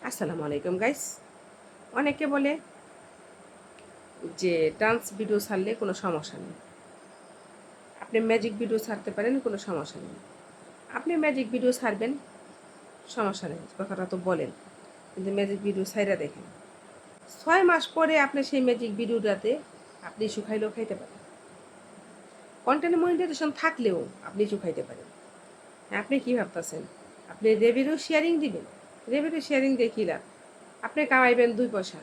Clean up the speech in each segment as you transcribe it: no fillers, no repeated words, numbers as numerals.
আসসালামু আলাইকুম গাইস। অনেকে বলে যে ডান্স ভিডিও ছাড়লে কোনো সমস্যা নেই, আপনি ম্যাজিক ভিডিও ছাড়তে পারেন, কোনো সমস্যা নেই। আপনি ম্যাজিক ভিডিও ছাড়বেন, সমস্যা নেই, কথাটা তো বলেন, কিন্তু ম্যাজিক ভিডিও ছাইরা দেখেন 6 মাস পরে আপনি সেই ম্যাজিক ভিডিওটাতে আপনি ইস্যু খাইলেও খাইতে পারেন, কন্টেন্ট মনিটাইজেশন থাকলেও আপনি ইস্যু খাইতে পারেন। আপনি কি ভাবতেছেন আপনি রেভিনিউ শেয়ারিং দিবেন? রেভিনিউ শেয়ারিং দিয়ে কী লাভ? আপনি কামাইবেন 2 পয়সা,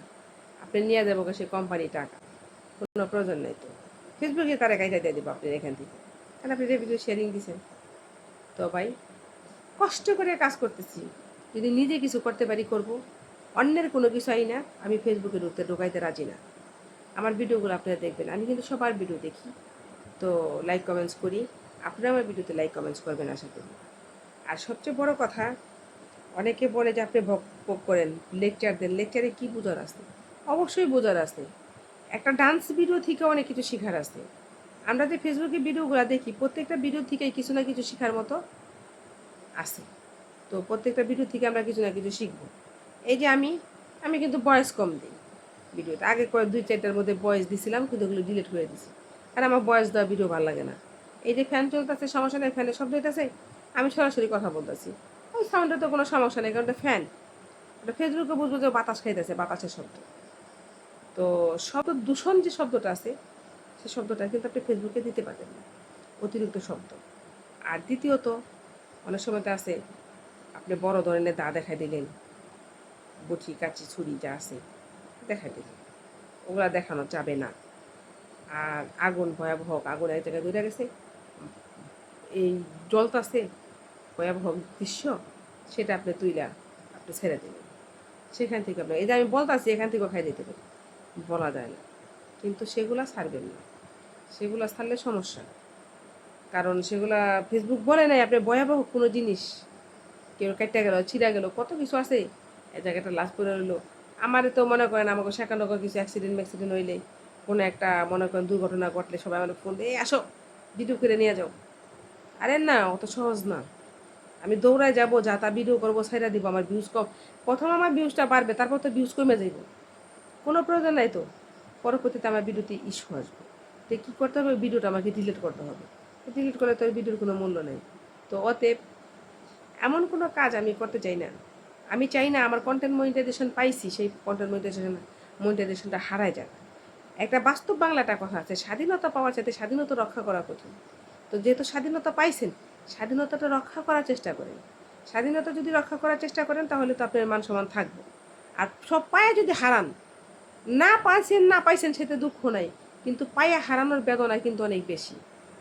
আপনি নিয়ে যাবো সে কোম্পানি টাকা, কোনো প্রয়োজন নেই। তো ফেসবুকে তারা কাইটা দিয়ে দেবো আপনি এখান থেকে, কারণ আপনি রেভিনিউ শেয়ারিং দিচ্ছেন। তো ভাই, কষ্ট করে কাজ করতেছি, যদি নিজে কিছু করতে পারি করব, অন্যের কোনো কিছুই না। আমি ফেসবুকে ঢুকাইতে রাজি না। আমার ভিডিওগুলো আপনারা দেখবেন, আমি কিন্তু সবার ভিডিও দেখি, তো লাইক কমেন্টস করি। আপনারা আমার ভিডিওতে লাইক কমেন্টস করবেন আশা করি। আর সবচেয়ে বড় কথা, অনেকে বলে যে আপনি বক করেন, লেকচার দেন, লেকচারে কী বোঝার আছে? অবশ্যই বোঝার আছে। একটা ডান্স ভিডিও থেকে অনেক কিছু শেখার আছে। আমরা যে ফেসবুকে ভিডিওগুলো দেখি, প্রত্যেকটা ভিডিও থেকেই কিছু না কিছু শেখার মতো আছে। তো প্রত্যেকটা ভিডিও থেকে আমরা কিছু না কিছু শিখব। এই যে আমি কিন্তু বয়েস কম দিই ভিডিওতে। আগে কয়েক 2-4টার মধ্যে বয়েস দিছিলাম, কিন্তু ওগুলো ডিলিট করে দিছি, আর আমার বয়েস দেওয়া ভিডিও ভালো লাগে না। এই যে ফ্যান চলতেছে, সমস্যা নেই, ফ্যানের শব্দ হইতেছে, আমি সরাসরি কথা বলতেছি, ওই সাউন্ডে তো কোনো সমস্যা নেই, কারণ ওটা ফ্যান। ওটা ফেসবুকে বুঝবো যে বাতাস খাইতেছে, বাতাসের শব্দ। তো শব্দ দূষণ যে শব্দটা আছে, সেই শব্দটা কিন্তু আপনি ফেসবুকে দিতে পারবেন না, অতিরিক্ত শব্দ। আর দ্বিতীয়ত, অনেক সময়তে আছে আপনি বড় ধরনের দা দেখাই দিলেন, বটি কাঁচি ছুরি যা আছে দেখাই দিলেন, ওগুলা দেখানো যাবে না। আর আগুন, ভয়াবহ আগুন এক জায়গায় ধরে গেছে, এই জ্বলতাছে, ভয়াবহ দৃশ্য, সেটা আপনি তুইলা আপনি ছেড়ে দেবেন। সেখান থেকে আপনি, এই যে আমি বলতাছি এখান থেকেও খাই দিতে পারেন, বলা যায় না, কিন্তু সেগুলা ছাড়বেন না। সেগুলা ছাড়লে সমস্যা, কারণ সেগুলা ফেসবুক বলে নাই আপনি ভয়াবহ কোনো জিনিস কেউ কাটতে গেল, ছিঁড়া গেল, কত কিছু আছে, এই জায়গাটা লাশ পড়ে রইলো। আমারে তো মনে করেন আমাকে শেখানো কিছু অ্যাক্সিডেন্ট হইলে, কোনো একটা মনে করেন দুর্ঘটনা ঘটলে সবাই আমার ফোন দিয়ে আসো ভিডিও করে নিয়ে যাও। আরে না, অত সহজ না। আমি দৌড়ায় যাবো, যা তা ভিডিও করবো, ছাইড়া দিব, আমার ভিউজ কম। প্রথম আমার ভিউজটা বাড়বে, তারপর তো ভিউজ কমে যাইব, কোনো প্রয়োজন নাই তো। পরবর্তীতে আমার ভিডিওতে ইস্যু আসবে, তো কী করতে হবে, ভিডিওটা আমাকে ডিলিট করতে হবে। ডিলিট করলে তো ভিডিওর কোনো মূল্য নেই। তো অতএব এমন কোনো কাজ আমি করতে চাই না। আমি চাই না আমার কন্টেন্ট মনিটাইজেশন পাইছি, সেই কন্টেন্ট মনিটাইজেশনটা হারায় যাক। একটা বাস্তব বাংলাটা কথা আছে, স্বাধীনতা পাওয়ার চাইতে স্বাধীনতা রক্ষা করা কঠিন। তো যেহেতু স্বাধীনতা পাইছেন, স্বাধীনতাটা রক্ষা করার চেষ্টা করেন। স্বাধীনতা যদি রক্ষা করার চেষ্টা করেন, তাহলে তো আপনার মান সম্মান থাকবে। আর সব পায়ে যদি হারান, না পাইছেন সেটা দুঃখ নাই, কিন্তু পায়ে হারানোর বেদনা কিন্তু অনেক বেশি।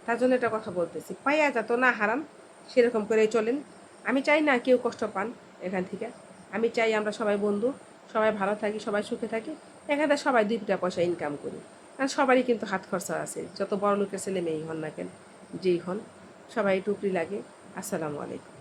তার জন্য একটা কথা বলতেছি, পায়া যত না হারান, সেরকম করেই চলেন। আমি চাই না কেউ কষ্ট পান এখান থেকে। আমি চাই আমরা সবাই বন্ধু, সবাই ভালো থাকি, সবাই সুখে থাকি, এখানে সবাই 2 পয়সা ইনকাম করি। কারণ সবারই কিন্তু হাত খরচা আছে, যত বড় লোকের ছেলে মেয়েই হন না কেন, যেই হন, সবাই টুকরি লাগে। আসসালামু আলাইকুম।